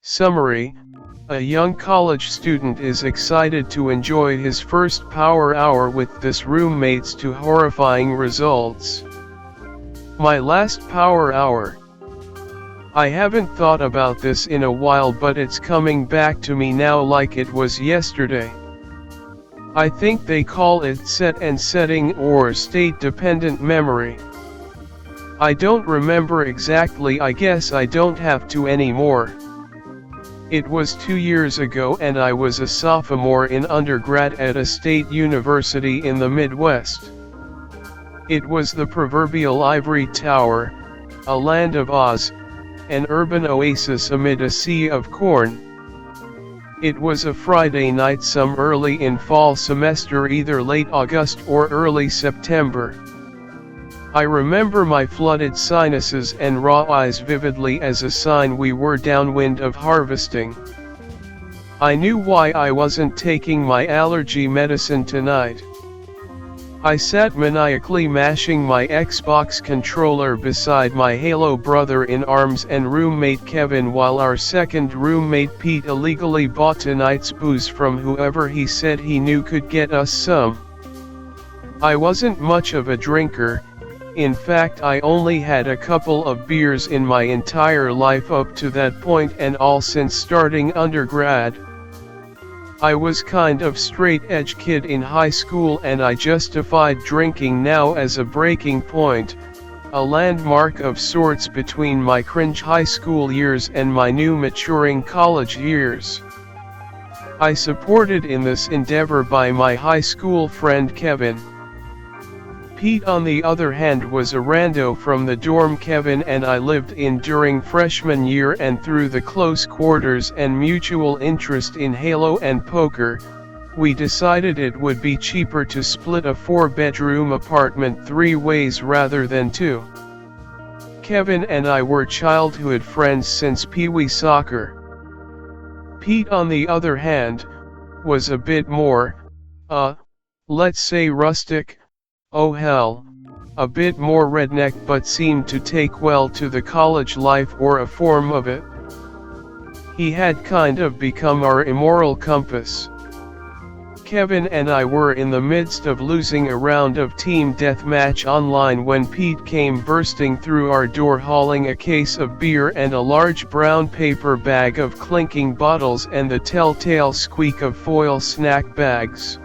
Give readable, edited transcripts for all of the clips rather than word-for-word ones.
Summary: a young college student is excited to enjoy his first power hour with this roommates to horrifying results. My last power hour. I haven't thought about this in a while, but it's coming back to me now like it was yesterday. I think they call it set and setting or state-dependent memory. I don't remember exactly. I guess I don't have to anymore. It was 2 years ago and I was a sophomore in undergrad at a state university in the Midwest. It was the proverbial ivory tower, a land of Oz, an urban oasis amid a sea of corn. It was a Friday night, some early in fall semester, either late August or early September. I remember my flooded sinuses and raw eyes vividly as a sign we were downwind of harvesting. I knew why I wasn't taking my allergy medicine tonight. I sat maniacally mashing my Xbox controller beside my Halo brother in arms and roommate Kevin, while our second roommate Pete illegally bought tonight's booze from whoever he said he knew could get us some. I wasn't much of a drinker. In fact, I only had a couple of beers in my entire life up to that point, and all since starting undergrad. I was kind of straight-edge kid in high school, and I justified drinking now as a breaking point, a landmark of sorts between my cringe high school years and my new maturing college years. I supported in this endeavor by my high school friend Kevin. Pete, on the other hand, was a rando from the dorm Kevin and I lived in during freshman year, and through the close quarters and mutual interest in Halo and poker, we decided it would be cheaper to split a 4-bedroom apartment 3 ways rather than 2. Kevin and I were childhood friends since Pee-wee soccer. Pete, on the other hand, was a bit more, let's say rustic. Oh hell, a bit more redneck, but seemed to take well to the college life, or a form of it. He had kind of become our immoral compass. Kevin and I were in the midst of losing a round of team deathmatch online when Pete came bursting through our door hauling a case of beer and a large brown paper bag of clinking bottles and the telltale squeak of foil snack bags.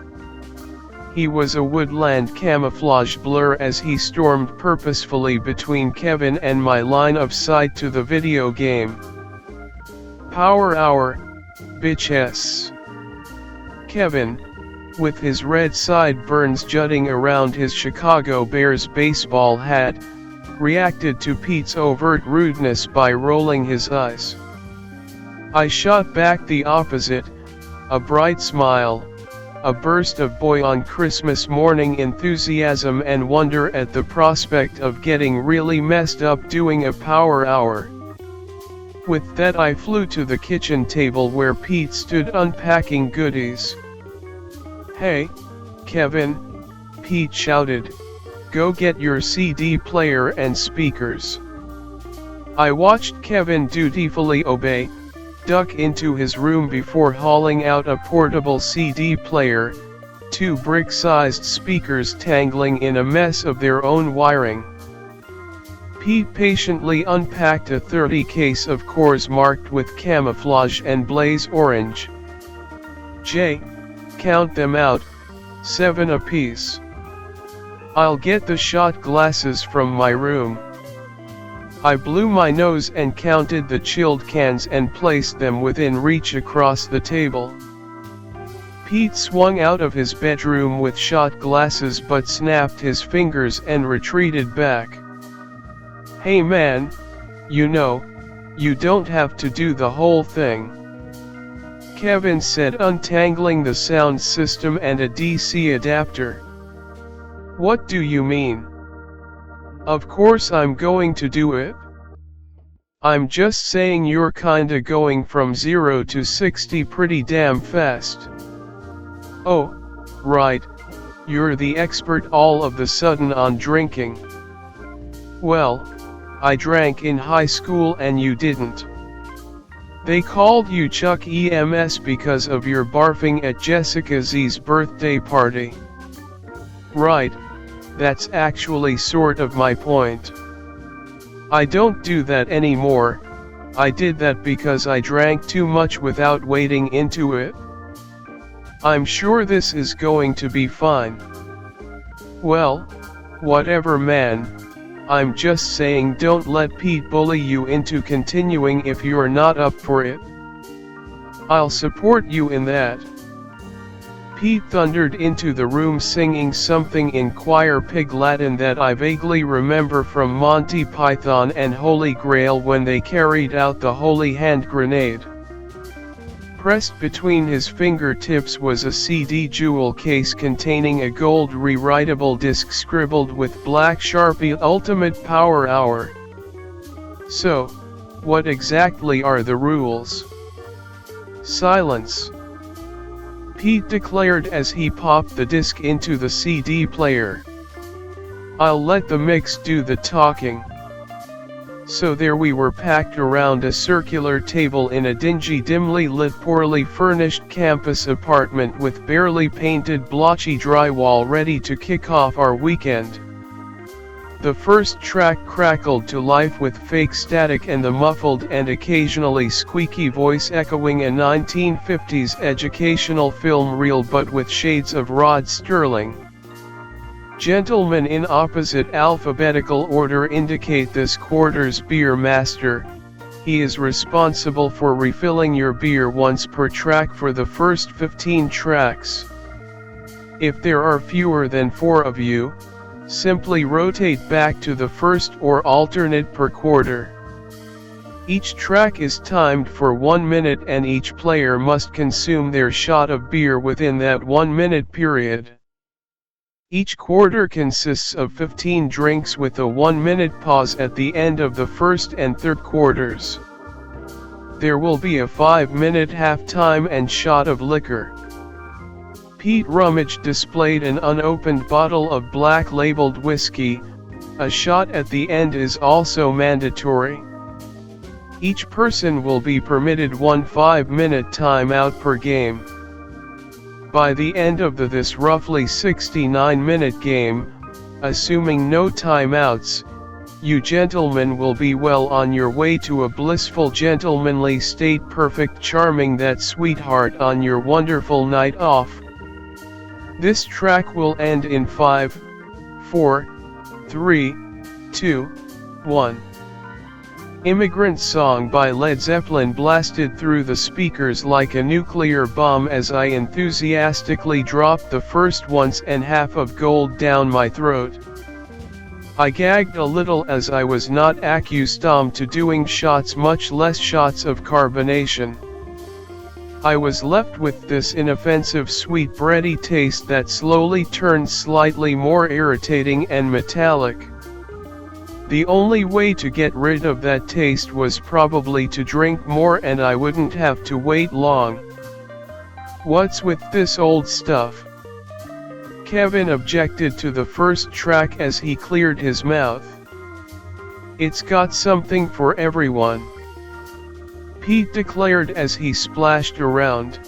He was a woodland camouflage blur as he stormed purposefully between Kevin and my line of sight to the video game. Power hour, bitches. Kevin, with his red sideburns jutting around his Chicago Bears baseball hat, reacted to Pete's overt rudeness by rolling his eyes. I shot back the opposite, a bright smile, a burst of boy on Christmas morning enthusiasm and wonder at the prospect of getting really messed up doing a power hour. With that, I flew to the kitchen table where Pete stood unpacking goodies. "Hey, Kevin," Pete shouted, "go get your CD player and speakers." I watched Kevin dutifully obey, duck into his room before hauling out a portable CD player, 2 brick-sized speakers tangling in a mess of their own wiring. Pete patiently unpacked a 30 case of cores marked with camouflage and blaze orange. "Jay, count them out, 7 apiece." "I'll get the shot glasses from my room." I blew my nose and counted the chilled cans and placed them within reach across the table. Pete swung out of his bedroom with shot glasses but snapped his fingers and retreated back. "Hey man, you know, you don't have to do the whole thing," Kevin said, untangling the sound system and a DC adapter. "What do you mean? Of course I'm going to do it. I'm just saying you're kinda going from 0 to 60 pretty damn fast." "Oh, right, you're the expert all of the sudden on drinking." "Well, I drank in high school and you didn't." They called you Chuck EMS because of your barfing at Jessica Z's birthday party. Right, that's actually sort of my point. I don't do that anymore. I did that because I drank too much without wading into it. I'm sure this is going to be fine. Well, whatever man, I'm just saying don't let Pete bully you into continuing if you're not up for it. I'll support you in that. Pete thundered into the room singing something in choir pig Latin that I vaguely remember from Monty Python and Holy Grail when they carried out the holy hand grenade. Pressed between his fingertips was a CD jewel case containing a gold rewritable disc scribbled with black Sharpie Ultimate Power Hour. So, what exactly are the rules? Silence, Pete declared as he popped the disc into the CD player. I'll let the mix do the talking. So there we were packed around a circular table in a dingy, dimly lit, poorly furnished campus apartment with barely painted blotchy drywall ready to kick off our weekend. The first track crackled to life with fake static and the muffled and occasionally squeaky voice echoing a 1950s educational film reel but with shades of Rod Sterling. Gentlemen in opposite alphabetical order indicate this quarter's beer master. He is responsible for refilling your beer once per track for the first 15 tracks. If there are fewer than 4 of you, simply rotate back to the first or alternate per quarter. Each track is timed for 1 minute and each player must consume their shot of beer within that 1 minute period. Each quarter consists of 15 drinks with a 1 minute pause at the end of the first and third quarters. There will be a 5-minute halftime and shot of liquor. Pete Rummage displayed an unopened bottle of black labeled whiskey. A shot at the end is also mandatory. Each person will be permitted 1 5-minute timeout per game. By the end of this roughly 69-minute game, assuming no timeouts, you gentlemen will be well on your way to a blissful gentlemanly state, perfect, charming that sweetheart on your wonderful night off. This track will end in 5, 4, 3, 2, 1. Immigrant Song by Led Zeppelin blasted through the speakers like a nuclear bomb as I enthusiastically dropped the first once and half of gold down my throat. I gagged a little as I was not accustomed to doing shots, much less shots of carbonation. I was left with this inoffensive sweet bready taste that slowly turned slightly more irritating and metallic. The only way to get rid of that taste was probably to drink more, and I wouldn't have to wait long. What's with this old stuff? Kevin objected to the first track as he cleared his mouth. It's got something for everyone, Pete declared as he splashed around.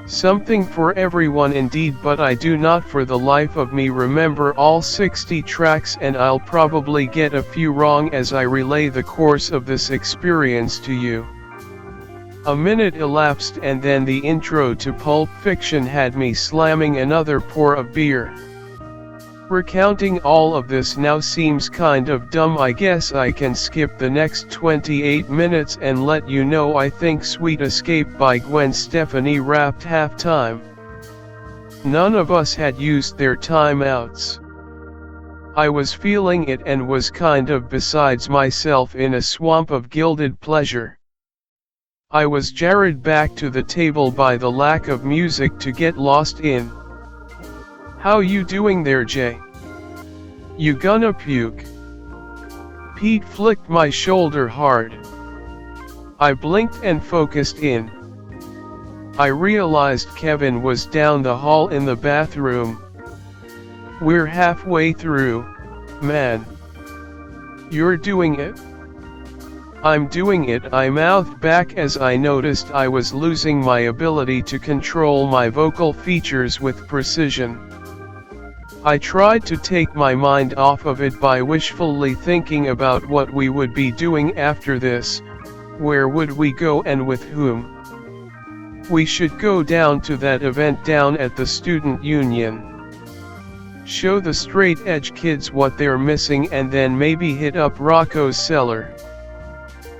Something for everyone indeed, but I do not for the life of me remember all 60 tracks, and I'll probably get a few wrong as I relay the course of this experience to you. A minute elapsed and then the intro to Pulp Fiction had me slamming another pour of beer. Recounting all of this now seems kind of dumb. I guess I can skip the next 28 minutes and let you know I think Sweet Escape by Gwen Stefani wrapped halftime. None of us had used their timeouts. I was feeling it and was kind of besides myself in a swamp of gilded pleasure. I was jarred back to the table by the lack of music to get lost in. How you doing there, Jay? You gonna puke? Pete flicked my shoulder hard. I blinked and focused in. I realized Kevin was down the hall in the bathroom. We're halfway through, man. You're doing it? I'm doing it, I mouthed back as I noticed I was losing my ability to control my vocal features with precision. I tried to take my mind off of it by wishfully thinking about what we would be doing after this, where would we go and with whom. We should go down to that event down at the student union. Show the straight edge kids what they're missing and then maybe hit up Rocco's cellar.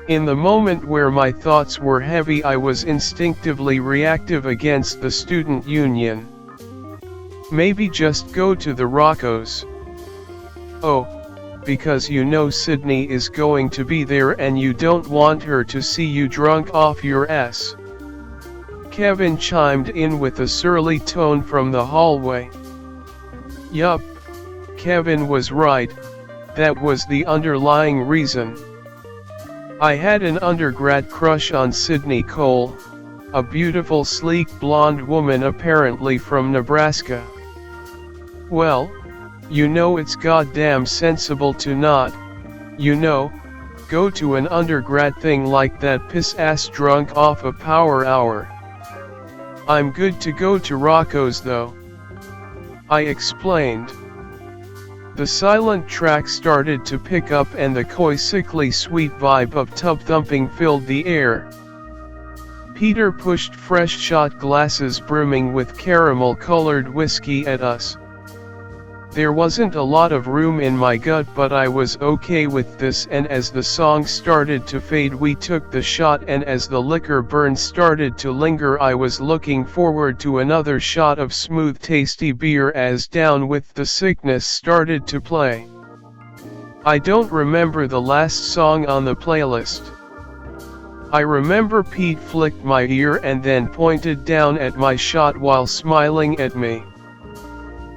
In the moment where my thoughts were heavy, I was instinctively reactive against the student union. Maybe just go to the Rocco's. Oh, because you know Sydney is going to be there and you don't want her to see you drunk off your ass. Kevin chimed in with a surly tone from the hallway. Yup, Kevin was right, that was the underlying reason. I had an undergrad crush on Sydney Cole, a beautiful sleek blonde woman apparently from Nebraska. Well, you know it's goddamn sensible to not, go to an undergrad thing like that piss-ass drunk off a power hour. I'm good to go to Rocco's though, I explained. The silent track started to pick up and the coy sickly sweet vibe of tub thumping filled the air. Peter pushed fresh shot glasses brimming with caramel-colored whiskey at us. There wasn't a lot of room in my gut, but I was okay with this, and as the song started to fade we took the shot, and as the liquor burn started to linger I was looking forward to another shot of smooth tasty beer as Down with the Sickness started to play. I don't remember the last song on the playlist. I remember Pete flicked my ear and then pointed down at my shot while smiling at me.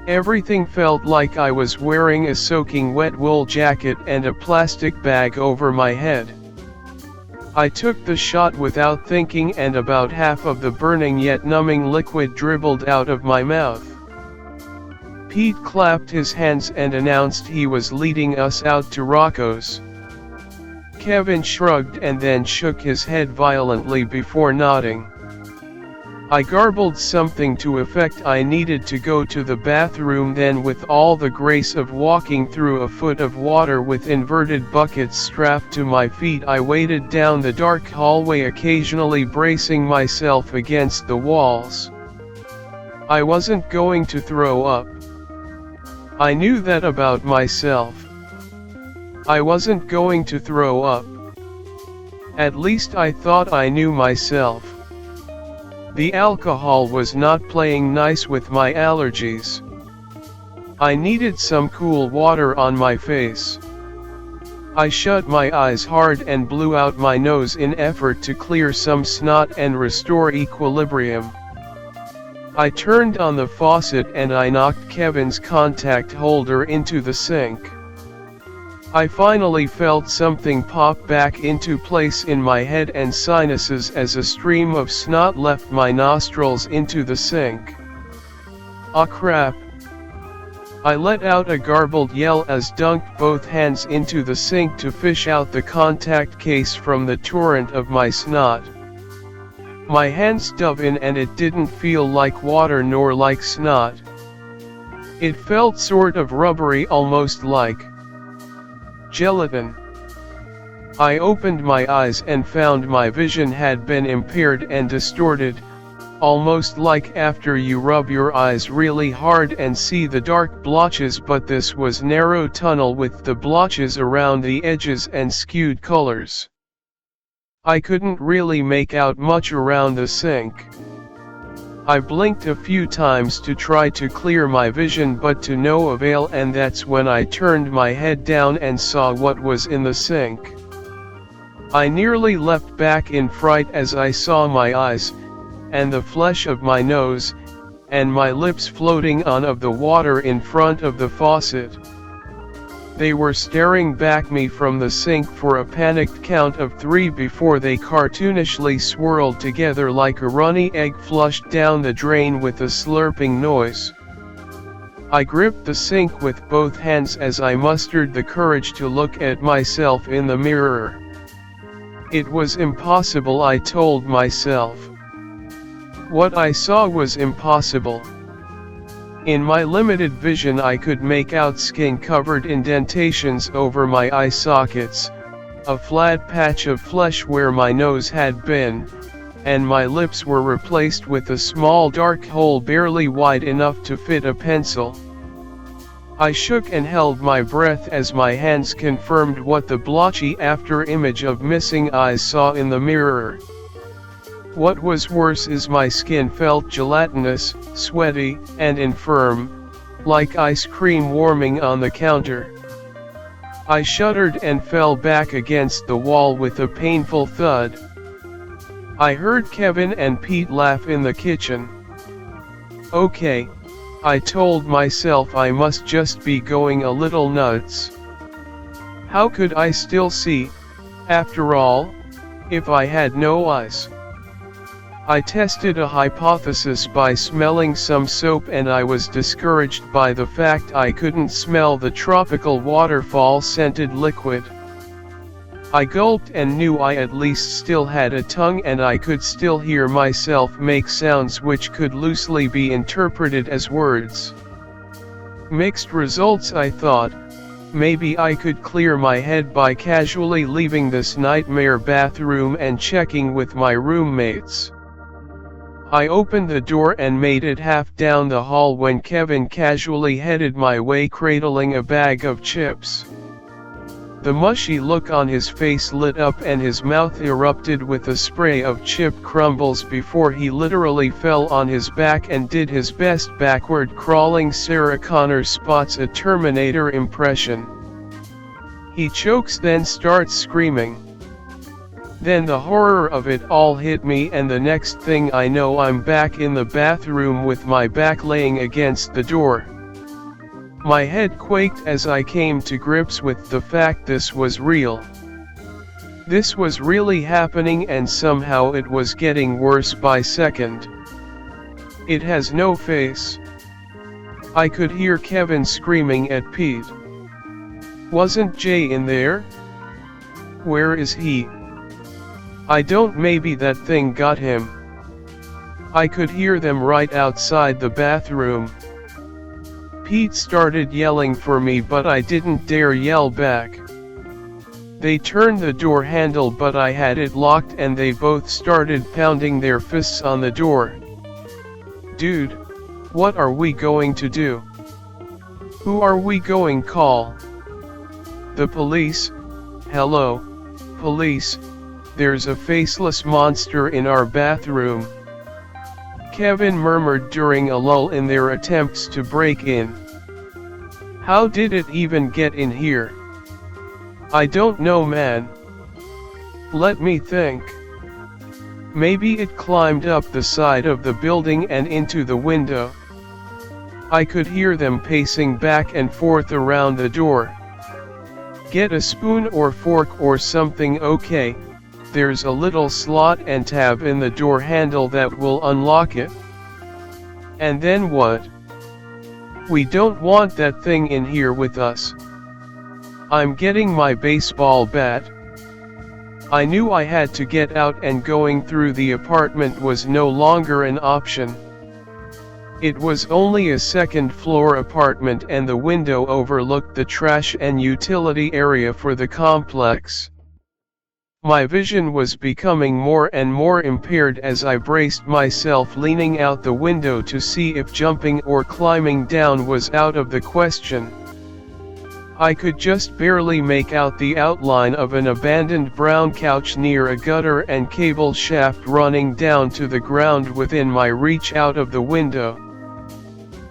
Everything felt like I was wearing a soaking wet wool jacket and a plastic bag over my head. I took the shot without thinking and about half of the burning yet numbing liquid dribbled out of my mouth. Pete clapped his hands and announced he was leading us out to Rocco's. Kevin shrugged and then shook his head violently before nodding. I garbled something to effect I needed to go to the bathroom, then with all the grace of walking through a foot of water with inverted buckets strapped to my feet I waded down the dark hallway, occasionally bracing myself against the walls. I wasn't going to throw up. I knew that about myself. I wasn't going to throw up. At least I thought I knew myself. The alcohol was not playing nice with my allergies. I needed some cool water on my face. I shut my eyes hard and blew out my nose in effort to clear some snot and restore equilibrium. I turned on the faucet and I knocked Kevin's contact holder into the sink. I finally felt something pop back into place in my head and sinuses as a stream of snot left my nostrils into the sink. Ah crap! I let out a garbled yell as dunked both hands into the sink to fish out the contact case from the torrent of my snot. My hands dove in and it didn't feel like water nor like snot. It felt sort of rubbery, almost like gelatin. I opened my eyes and found my vision had been impaired and distorted, almost like after you rub your eyes really hard and see the dark blotches, but this was narrow tunnel with the blotches around the edges and skewed colors. I couldn't really make out much around the sink. I blinked a few times to try to clear my vision, but to no avail, and that's when I turned my head down and saw what was in the sink. I nearly leapt back in fright as I saw my eyes, and the flesh of my nose, and my lips floating on of the water in front of the faucet. They were staring back me from the sink for a panicked count of 3 before they cartoonishly swirled together like a runny egg flushed down the drain with a slurping noise. I gripped the sink with both hands as I mustered the courage to look at myself in the mirror. It was impossible, I told myself. What I saw was impossible. In my limited vision I could make out skin-covered indentations over my eye sockets, a flat patch of flesh where my nose had been, and my lips were replaced with a small dark hole barely wide enough to fit a pencil. I shook and held my breath as my hands confirmed what the blotchy after-image of missing eyes saw in the mirror. What was worse is my skin felt gelatinous, sweaty, and infirm, like ice cream warming on the counter. I shuddered and fell back against the wall with a painful thud. I heard Kevin and Pete laugh in the kitchen. Okay, I told myself, I must just be going a little nuts. How could I still see, after all, if I had no eyes? I tested a hypothesis by smelling some soap, and I was discouraged by the fact I couldn't smell the tropical waterfall-scented liquid. I gulped and knew I at least still had a tongue, and I could still hear myself make sounds which could loosely be interpreted as words. Mixed results, I thought. Maybe I could clear my head by casually leaving this nightmare bathroom and checking with my roommates. I opened the door and made it half down the hall when Kevin casually headed my way, cradling a bag of chips. The mushy look on his face lit up and his mouth erupted with a spray of chip crumbles before he literally fell on his back and did his best backward crawling Sarah Connor spots a Terminator impression. He chokes, then starts screaming. Then the horror of it all hit me, and the next thing I know I'm back in the bathroom with my back laying against the door. My head quaked as I came to grips with the fact this was real. This was really happening, and somehow it was getting worse by second. It has no face. I could hear Kevin screaming at Pete. Wasn't Jay in there? Where is he? I don't, maybe that thing got him. I could hear them right outside the bathroom. Pete started yelling for me, but I didn't dare yell back. They turned the door handle, but I had it locked, and they both started pounding their fists on the door. Dude, what are we going to do? Who are we going call? The police? Hello, police. There's a faceless monster in our bathroom, Kevin murmured during a lull in their attempts to break in. How did it even get in here? I don't know, man. Let me think. Maybe it climbed up the side of the building and into the window. I could hear them pacing back and forth around the door. Get a spoon or fork or something, okay? There's a little slot and tab in the door handle that will unlock it. And then what? We don't want that thing in here with us. I'm getting my baseball bat. I knew I had to get out, and going through the apartment was no longer an option. It was only a second-floor apartment, and the window overlooked the trash and utility area for the complex. My vision was becoming more and more impaired as I braced myself, leaning out the window to see if jumping or climbing down was out of the question. I could just barely make out the outline of an abandoned brown couch near a gutter and cable shaft running down to the ground within my reach out of the window.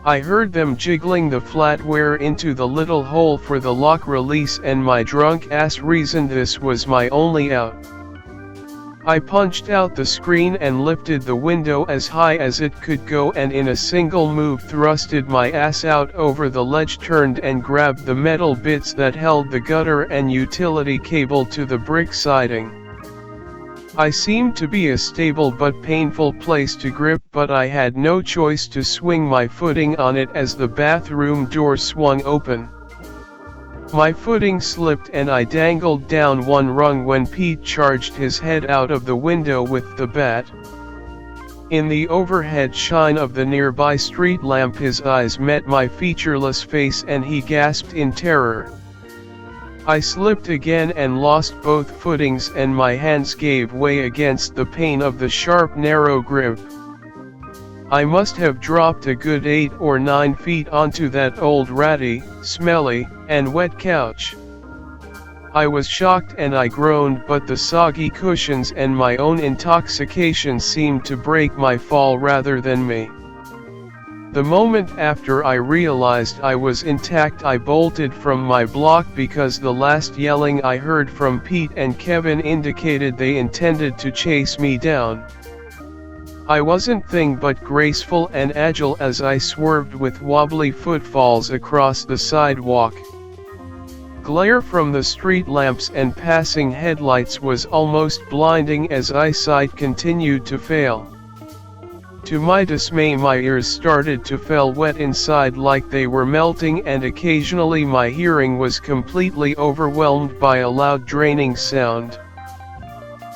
I heard them jiggling the flatware into the little hole for the lock release, and my drunk ass reasoned this was my only out. I punched out the screen and lifted the window as high as it could go, and in a single move thrusted my ass out over the ledge, turned and grabbed the metal bits that held the gutter and utility cable to the brick siding. I seemed to be a stable but painful place to grip, but I had no choice to swing my footing on it as the bathroom door swung open. My footing slipped and I dangled down one rung when Pete charged his head out of the window with the bat. In the overhead shine of the nearby street lamp his eyes met my featureless face and he gasped in terror. I slipped again and lost both footings and my hands gave way against the pain of the sharp narrow grip. I must have dropped a good 8 or 9 feet onto that old ratty, smelly, and wet couch. I was shocked and I groaned, but the soggy cushions and my own intoxication seemed to break my fall rather than me. The moment after I realized I was intact, I bolted from my block because the last yelling I heard from Pete and Kevin indicated they intended to chase me down. I wasn't thing but graceful and agile as I swerved with wobbly footfalls across the sidewalk. Glare from the street lamps and passing headlights was almost blinding as eyesight continued to fail. To my dismay, my ears started to feel wet inside like they were melting, and occasionally my hearing was completely overwhelmed by a loud draining sound.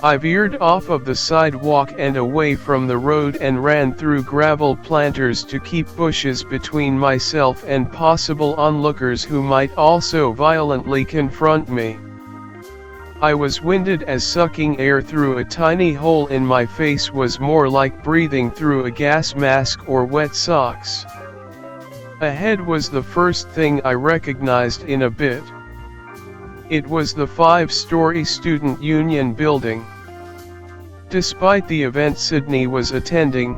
I veered off of the sidewalk and away from the road and ran through gravel planters to keep bushes between myself and possible onlookers who might also violently confront me. I was winded as sucking air through a tiny hole in my face was more like breathing through a gas mask or wet socks. Ahead was the first thing I recognized in a bit. It was the 5-story student union building. Despite the event Sydney was attending,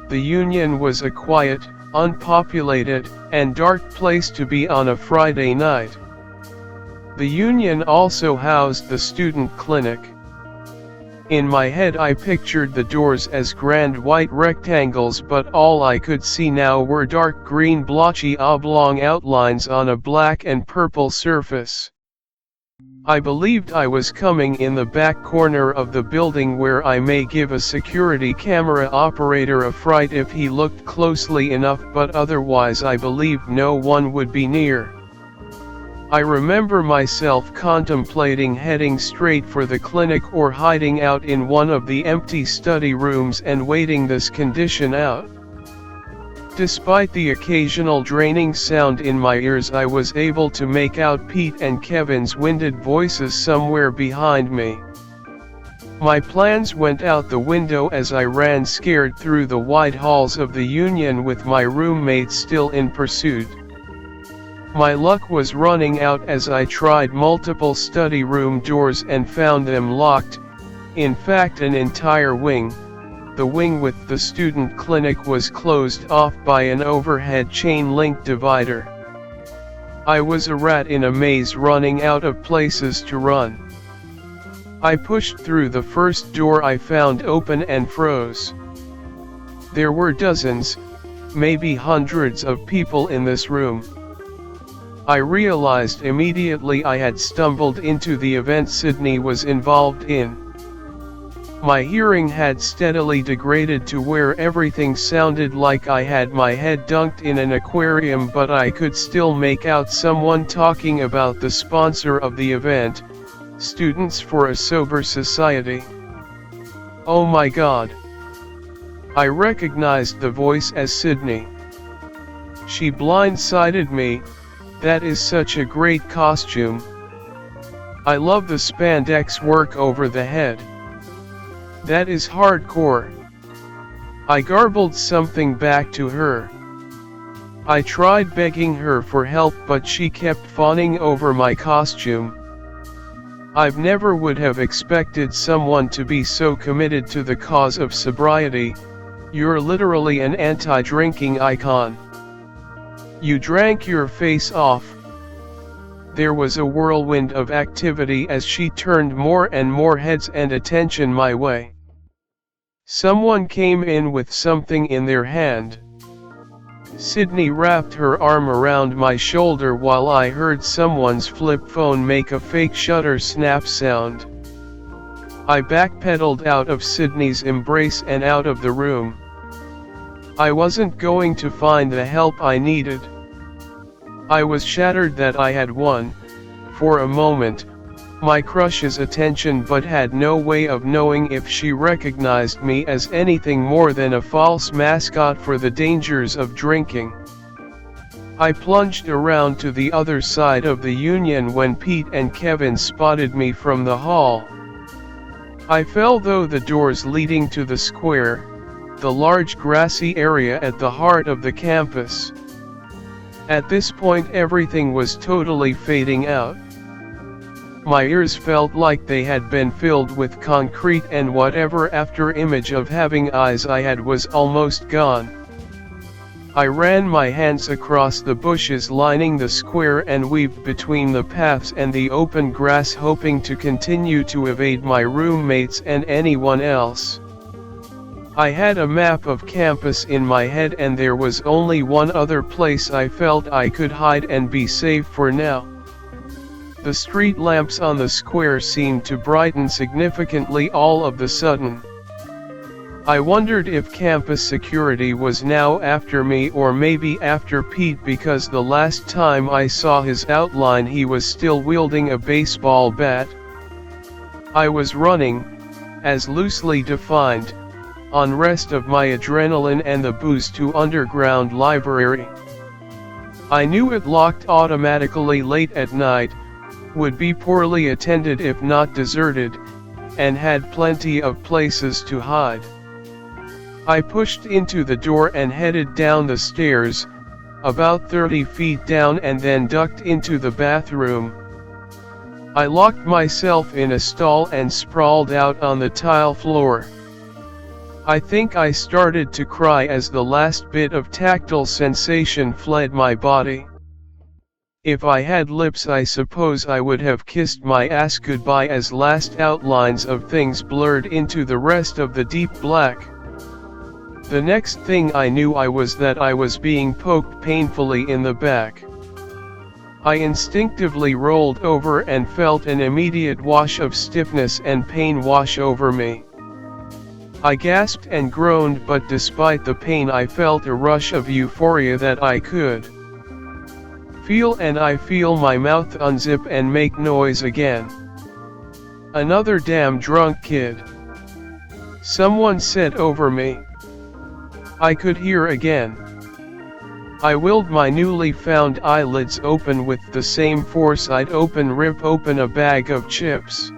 the union was a quiet, unpopulated, and dark place to be on a Friday night. The union also housed the student clinic. In my head I pictured the doors as grand white rectangles, but all I could see now were dark green blotchy oblong outlines on a black and purple surface. I believed I was coming in the back corner of the building, where I may give a security camera operator a fright if he looked closely enough, but otherwise I believed no one would be near. I remember myself contemplating heading straight for the clinic or hiding out in one of the empty study rooms and waiting this condition out. Despite the occasional draining sound in my ears, I was able to make out Pete and Kevin's winded voices somewhere behind me. My plans went out the window as I ran scared through the wide halls of the union with my roommates still in pursuit. My luck was running out as I tried multiple study room doors and found them locked. In fact, an entire wing, the wing with the student clinic, was closed off by an overhead chain-link divider. I was a rat in a maze running out of places to run. I pushed through the first door I found open and froze. There were dozens, maybe hundreds of people in this room. I realized immediately I had stumbled into the event Sydney was involved in. My hearing had steadily degraded to where everything sounded like I had my head dunked in an aquarium, but I could still make out someone talking about the sponsor of the event, Students for a Sober Society. Oh my God! I recognized the voice as Sydney. She blindsided me. That is such a great costume. I love the spandex work over the head. That is hardcore. I garbled something back to her. I tried begging her for help, but she kept fawning over my costume. I've never would have expected someone to be so committed to the cause of sobriety. You're literally an anti-drinking icon. You drank your face off. There was a whirlwind of activity as she turned more and more heads and attention my way. Someone came in with something in their hand. Sydney wrapped her arm around my shoulder while I heard someone's flip phone make a fake shutter snap sound. I backpedaled out of Sydney's embrace and out of the room. I wasn't going to find the help I needed. I was shattered that I had won, for a moment, my crush's attention, but had no way of knowing if she recognized me as anything more than a false mascot for the dangers of drinking. I plunged around to the other side of the Union when Pete and Kevin spotted me from the hall. I fell through the doors leading to the square, the large grassy area at the heart of the campus. At this point everything was totally fading out. My ears felt like they had been filled with concrete, and whatever after image of having eyes I had was almost gone. I ran my hands across the bushes lining the square and weaved between the paths and the open grass, hoping to continue to evade my roommates and anyone else. I had a map of campus in my head, and there was only one other place I felt I could hide and be safe for now. The street lamps on the square seemed to brighten significantly all of the sudden. I wondered if campus security was now after me, or maybe after Pete, because the last time I saw his outline he was still wielding a baseball bat. I was running, as loosely defined, on rest of my adrenaline and the booze to underground library. I knew it locked automatically late at night, would be poorly attended if not deserted, and had plenty of places to hide. I pushed into the door and headed down the stairs, about 30 feet down, and then ducked into the bathroom. I locked myself in a stall and sprawled out on the tile floor. I think I started to cry as the last bit of tactile sensation fled my body. If I had lips, I suppose I would have kissed my ass goodbye as last outlines of things blurred into the rest of the deep black. The next thing I knew I was being poked painfully in the back. I instinctively rolled over and felt an immediate wash of stiffness and pain wash over me. I gasped and groaned, but despite the pain I felt a rush of euphoria that I could feel, and I feel my mouth unzip and make noise again. "Another damn drunk kid," someone said over me. I could hear again. I willed my newly found eyelids open with the same force I'd rip open a bag of chips.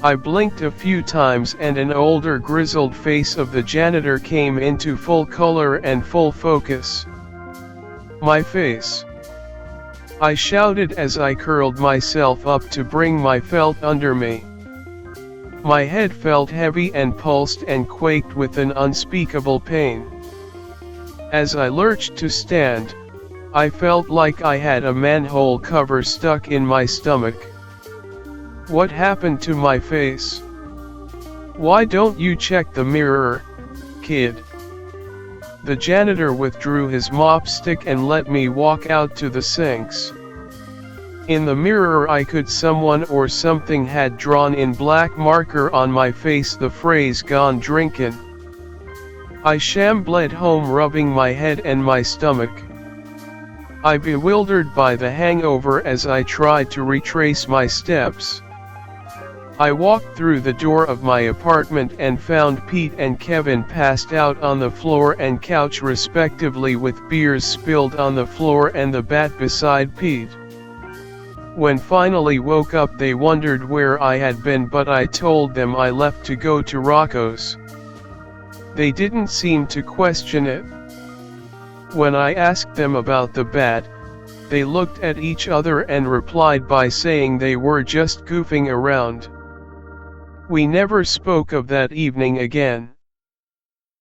I blinked a few times and an older grizzled face of the janitor came into full color and full focus. "My face!" I shouted as I curled myself up to bring my felt under me. My head felt heavy and pulsed and quaked with an unspeakable pain. As I lurched to stand, I felt like I had a manhole cover stuck in my stomach. What happened to my face? "Why don't you check the mirror, kid?" The janitor withdrew his mop stick and let me walk out to the sinks. In the mirror I could someone or something had drawn in black marker on my face the phrase "gone drinkin'." I shambled home rubbing my head and my stomach. I bewildered by the hangover as I tried to retrace my steps. I walked through the door of my apartment and found Pete and Kevin passed out on the floor and couch respectively, with beers spilled on the floor and the bat beside Pete. When finally woke up they wondered where I had been, but I told them I left to go to Rocco's. They didn't seem to question it. When I asked them about the bat, they looked at each other and replied by saying they were just goofing around. We never spoke of that evening again.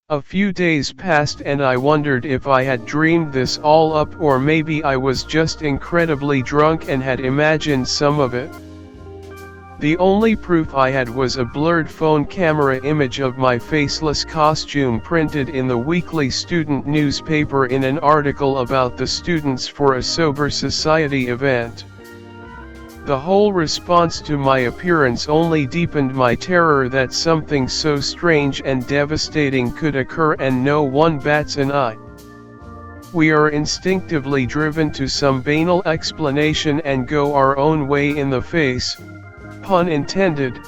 A few days passed and I wondered if I had dreamed this all up, or maybe I was just incredibly drunk and had imagined some of it. The only proof I had was a blurred phone camera image of my faceless costume printed in the weekly student newspaper in an article about the students for a sober society event. The whole response to my appearance only deepened my terror that something so strange and devastating could occur and no one bats an eye. We are instinctively driven to some banal explanation and go our own way in the face, pun intended,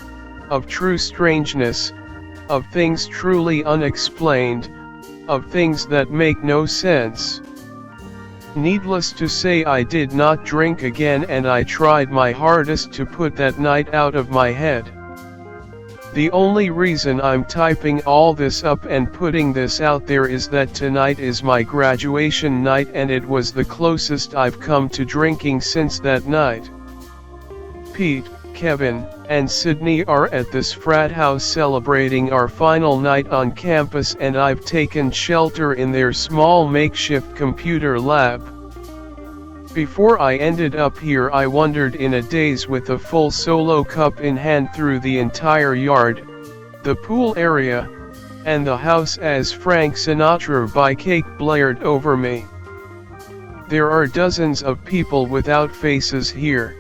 of true strangeness, of things truly unexplained, of things that make no sense. Needless to say, I did not drink again, and I tried my hardest to put that night out of my head. The only reason I'm typing all this up and putting this out there is that tonight is my graduation night, and it was the closest I've come to drinking since that night. Pete, Kevin, and Sydney are at this frat house celebrating our final night on campus, and I've taken shelter in their small makeshift computer lab. Before I ended up here, I wandered in a daze with a full solo cup in hand through the entire yard, the pool area, and the house as Frank Sinatra by Cake blared over me. There are dozens of people without faces here.